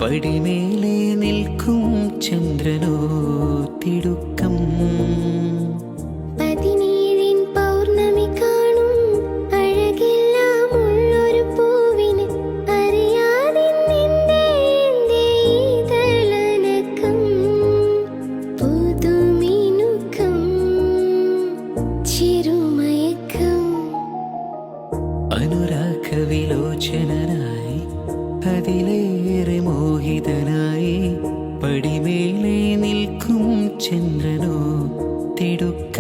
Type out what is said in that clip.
പടിമേലെ നിൽക്കും ചന്ദ്രനോ തിടുക്കം. പതിനേഴിൻ പൗർണമി കാണും അഴകെല്ലാം ഉള്ളൊരു പൂവിന് അറിയാതെ നിന്റെ ഇതളനക്കം പുതുമിനുക്കം ചെറുമയക്കം. അനുരാഗവിലോചനായി അതിലേറെ മോഹിതനായി പടിമേലെ നിൽക്കും ചന്ദ്രനോ തിടുക്കം.